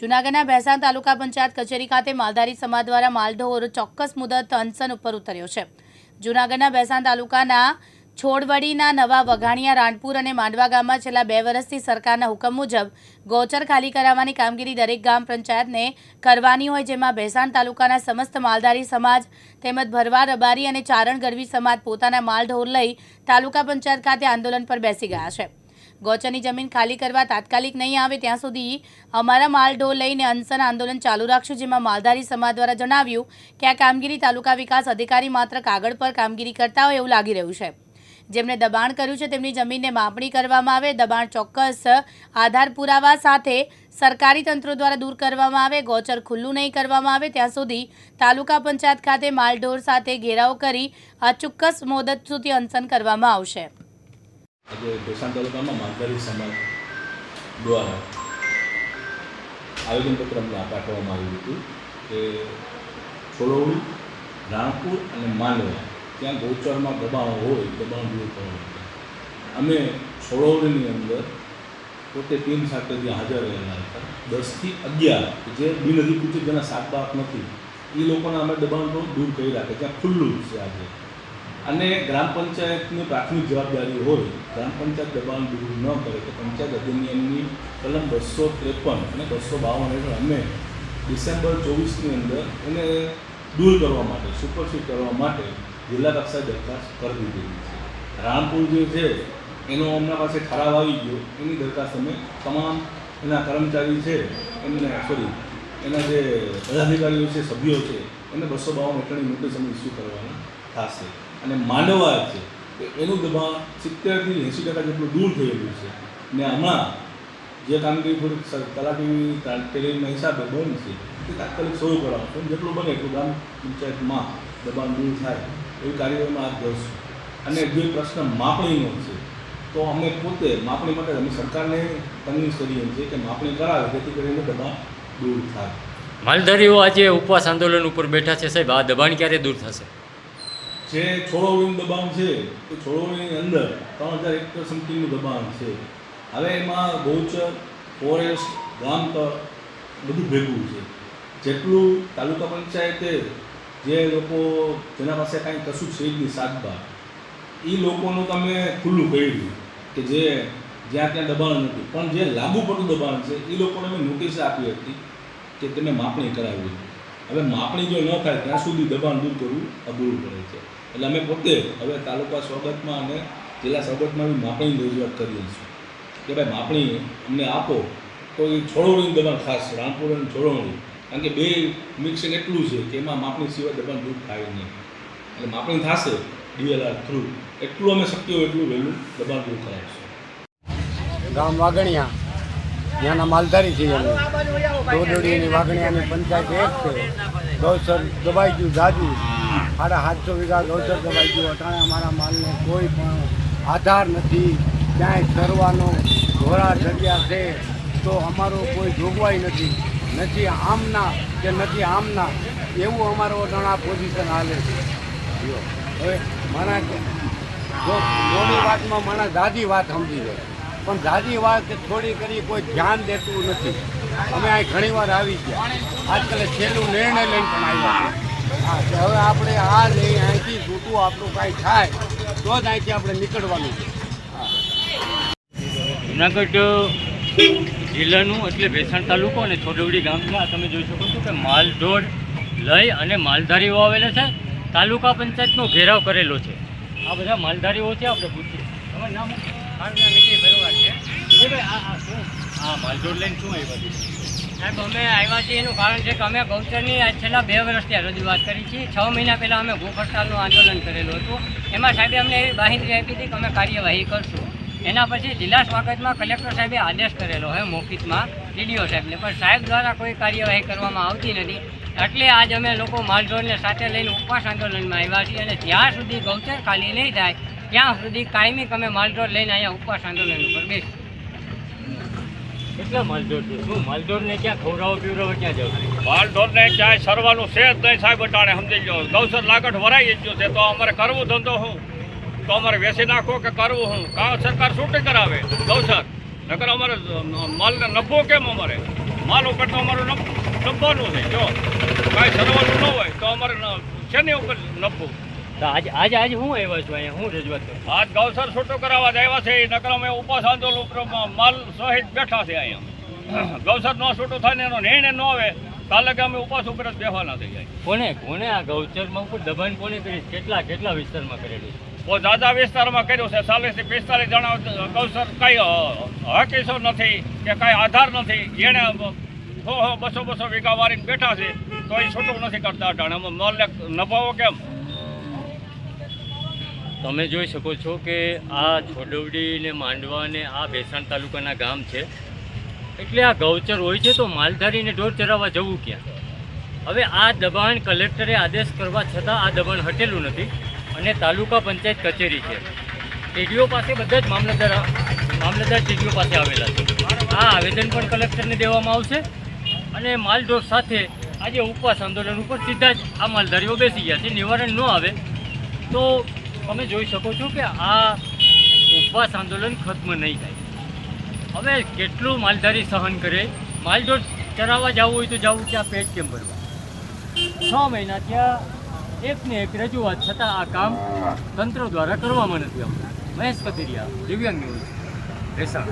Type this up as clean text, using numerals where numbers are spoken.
જૂનાગઢના ભેંસાણ તાલુકા પંચાયત કચેરી ખાતે માલધારી સમાજ દ્વારા માલઢોર ચોક્કસ મુદત અનશન ઉપર ઉતર્યો છે। જૂનાગઢના ભેંસાણ તાલુકાના છોડવડીના નવા વઘાણિયા રાણપુર અને માંડવા ગામમાં છેલ્લા 2 વર્ષથી સરકારના હુકમ મુજબ ગૌચર ખાલી કરાવવાની કામગીરી દરેક ગામ પંચાયતને કરવાની હોય, જેમાં ભેંસાણ તાલુકાના સમસ્ત માલધારી સમાજ તેમજ ભરવાડ, રબારી અને ચારણ ગરવી સમાજ પોતાના માલઢોર લઈ તાલુકા પંચાયત ખાતે આંદોલન પર બેસી ગયા છે। ગૌચરની જમીન ખાલી કરવા તાત્કાલિક નહીં આવે ત્યાં સુધી અમારા માલઢોર લઈને અનશન આંદોલન ચાલુ રાખશું, જેમાં માલધારી સમાજ દ્વારા જણાવ્યું કે આ કામગીરી તાલુકા વિકાસ અધિકારી માત્ર કાગળ પર કામગીરી કરતા હોય એવું લાગી રહ્યું છે। જેમણે દબાણ કર્યું છે તેમની જમીનને માપણી કરવામાં આવે, દબાણ ચોક્કસ આધાર પુરાવા સાથે સરકારી તંત્રો દ્વારા દૂર કરવામાં આવે, ગૌચર ખુલ્લું નહીં કરવામાં આવે ત્યાં સુધી તાલુકા પંચાયત ખાતે માલઢોર સાથે ઘેરાવ કરી અચોક્કસ મુદત સુધી અનશન કરવામાં આવશે। આજે ભેંસાણ તાલુકામાં માલધારી સમાજ દ્વારા આવેદનપત્ર અમને પાઠવવામાં આવ્યું હતું કે છોડવડી, રાણપુર અને માંડવા ત્યાં ગૌચરમાં દબાણો હોય, દબાણ દૂર કરવા માટે અમે છોડવડીની અંદર પોતે ટીમ સાથે ત્યાં હાજર રહેલા હતા। 10 થી 11 જે બિનઅધિકૃત જેના સાતબાપ નથી એ લોકોના અમે દબાણ દૂર કરી રાખે, ત્યાં ખુલ્લું જ છે આજે। અને ગ્રામ પંચાયતની પ્રાથમિક જવાબદારી હોય, ગ્રામ પંચાયત દબાણ દૂર ન કરે તો પંચાયત અધિનિયમની કલમ 253 અને 252 હેઠળ અમે ડિસેમ્બર 24ની અંદર એને દૂર કરવા માટે, સુપરસીડ કરવા માટે જિલ્લા કક્ષાએ દરખાસ્ત કરી દીધી છે। રાણપુર જે છે એનો અમના પાસે ઠરાવ આવી ગયો, એની દરખાસ્ત અમે તમામ એના કર્મચારી છે એમને એના જે પદાધિકારીઓ છે, સભ્યો છે, એને 252 હેઠળની નોટિસ અમે ઇસ્યુ કરવાના થશે। અને માંડવા છે એનું દબાણ 70 થી 80% જેટલું દૂર થયેલું છે ને હમણાં જે કામગીરી થોડીક તલાટી ટેલિંગના હિસાબે બંધ છે તે તાત્કાલિક શરૂ કરાવશું, જેટલું બને એટલું ગ્રામ પંચાયતમાં દબાણ દૂર થાય એવી કાર્યવાહીમાં હાથ ધરશું। અને જે પ્રશ્ન માપણીનો છે તો અમે પોતે માપણી માટે અમે સરકારને કન્વિન્સ કરીએ છીએ કે માપણી કરાવે જેથી કરીને દબાણ દૂર થાય। માલધારીઓ આજે ઉપવાસ આંદોલન ઉપર બેઠા છે સાહેબ, આ દબાણ ક્યારે દૂર થશે? જે છોડવડીનું દબાણ છે એ છોડવડીની અંદર 3000 હેક્ટર સમથિંગનું દબાણ છે। હવે એમાં ગૌચર, ફોરેસ્ટ, ગામતળ બધું ભેગું છે। જેટલું તાલુકા પંચાયતે જે લોકો જેના પાસે કાંઈ કશું છે જ નહીં સાતબાર, એ લોકોનું તમે ખુલ્લું કર્યું કે જે જ્યાં ત્યાં દબાણ નથી, પણ જે લાગુ પડતું દબાણ છે એ લોકોને મેં નોટિસ આપી હતી કે તમે માપણી કરાવી। હવે માપણી જો ન થાય ત્યાં સુધી દબાણ દૂર કરવું અઘરું પડે છે। એટલે અમે પોતે હવે તાલુકા સ્વાગતમાં અને જિલ્લા સ્વાગતમાં બી માપણીની રજૂઆત કરીએ છીએ કે ભાઈ માપણી અમને આપો તો એ છોડવણીનું દબાણ ખાસ રાણપુર અને છોડવણી, કારણ કે બે મિક્સિંગ એટલું છે કે એમાં માપણી સિવાય દબાણ દૂર થાય નહીં। એટલે માપણી થશે DLR થ્રુ, એટલું અમે શક્ય હોય એટલું વહેલું દબાણ દૂર કરાવશું। ગામ વાગણિયા ત્યાંના માલધારી છીએ અમે। દોડોડીની વાગણિયાની પંચાયત એક છે। ગૌચર દબાઈ ગયું જાજુ, 750 વીઘા ગૌચર દબાઈ ગયું। અટાણે અમારા માલને કોઈ પણ આધાર નથી, ક્યાંય ચરવાનો ઘોડા જગ્યા છે તો અમારો કોઈ જોગવાઈ નથી આમના કે નથી આમના, એવું અમારો અટાણા પોઝિશન હાલે છે। હવે મારા થોડી વાતમાં મારા દાદી વાત સમજી જાય, પણ દાદી વાત થોડી કરી કોઈ ધ્યાન દેતું નથી। અમે અહીં ઘણી વાર આવી ગયા, આજકાલ છેલ્લું નિર્ણય લઈને પણ આવ્યા હા કે હવે આપણે આ લઈ અહીંથી છૂટું આપણું કાંઈ થાય તો જ અહીંથી આપણે નીકળવાનું છે। જૂનાગઢ જિલ્લાનું એટલે ભેંસાણ તાલુકો અને છોડવડી ગામના તમે જોઈ શકો છો કે માલઢોર લઈ અને માલધારીઓ આવેલા છે। તાલુકા પંચાયતનો ઘેરાવ કરેલો છે। આ બધા માલધારીઓ છે, આપણે પૂછીએ તમારું નામ? મારું નામ વિજય ભરવાડ છે। વિજયભાઈ આ માલઢોર લઈને શું આવ્યા છે? સાહેબ અમે આવ્યા છીએ એનું કારણ છે કે અમે ગૌચરની છેલ્લા 2 વર્ષથી રજૂઆત કરી છે। 6 મહિના પહેલાં અમે ભૂખ હડતાલનું આંદોલન કરેલું હતું, એમાં સાહેબે અમને એવી બાંહેધરી આપી હતી કે અમે કાર્યવાહી કરશું। એના પછી જિલ્લા સ્વાગતમાં કલેક્ટર સાહેબે આદેશ કરેલો હોય મૌખિકમાં DDO સાહેબને, પણ સાહેબ દ્વારા કોઈ કાર્યવાહી કરવામાં આવતી નથી। એટલે આજ અમે લોકો માલઢોરને સાથે લઈને ઉપવાસ આંદોલનમાં આવ્યા છીએ અને જ્યાં સુધી ગૌચર ખાલી નહીં થાય ત્યાં સુધી કાયમી અમે માલઢોર લઈને અહીંયા ઉપવાસ આંદોલન ઉપર બેસીશું। કેટલા માલઢોર છે? શું માલઢોરને ક્યાં ખવડાવો પીવડાવો ક્યાં જાવ? માલઢોરને ક્યાંય સરવાનું છે જ નહીં સાહેબ, અટાણે સમજી લો ગૌચર લાગટ વરાઈ જ ગયું છે, તો અમારે કરવું ધંધો શું? તો અમારે વેચી નાખો કે કરવું શું? કાં સરકાર છૂટી કરાવે ગૌચર, નકર અમારે માલને નફો કેમ? અમારે માલ ઉપર તો અમારું નફવાનું છે. જો કાંઈ સરવાનું ન હોય તો અમારે શેની ઉપર નફવું? તો આજે હું આવ્યા છું અહીંયા, હું રજૂઆત કરું? આજ ગૌસર છૂટો કરાવવા જ આવ્યા છે. નકર અમે ઉપવાસ આંદોલન ઉપર માલ સહિત બેઠા છે અહીંયા. ગૌસર ન છૂટું થાય ને એનો નિર્ણય ન આવે કાલે કે અમે ઉપવાસ ઉપર જ બેસવાના થઈ જાય. કોને આ ગૌચરમાં ઉપર દબાણ કોને કરી? કેટલા વિસ્તારમાં કરેલું છે? બહુ દાદા વિસ્તારમાં કર્યું છે. 40 થી 45 જણા ગૌસર કઈ હકીસો નથી કે કઈ આધાર નથી. જેણે 100-200 વીઘા વારીને બેઠા છે તો એ છૂટું નથી કરતા. અટાણે મોલ નફાવો કેમ? તમે જોઈ શકો છો કે આ છોડવડી ને માંડવા ને આ ભેસાણ તાલુકાના ગામ છે. એટલે આ ગૌચર હોય છે તો માલધારીને ઢોર ચરાવવા જવું ક્યાં? હવે આ દબાણ કલેક્ટરે આદેશ કરવા છતાં આ દબાણ હટેલું નથી અને તાલુકા પંચાયત કચેરી છે. ટીડીઓ પાસે બધા જ મામલતદાર ટીડીઓ પાસે આવેલા છે. આ આવેદન પણ કલેક્ટરને દેવામાં આવશે અને માલઢોર સાથે આજે ઉપવાસ આંદોલન ઉપર સીધા જ આ માલધારીઓ બેસી ગયા છે. નિવારણ ન આવે તો તમે જોઈ શકો છો કે આ ઉપવાસ આંદોલન ખત્મ નહીં થાય. હવે કેટલું માલધારી સહન કરે? માલઢોર ચરાવવા જવું હોય તો જવું, ત્યાં પેટ કેમ ભરવા? 6 મહિના ત્યાં એકને એક રજૂઆત છતાં આ કામ તંત્ર દ્વારા કરવામાં નથી આવતું. મહેશ કથિરિયા, દિવ્યાંગ ન્યૂઝ, ભેસાણ.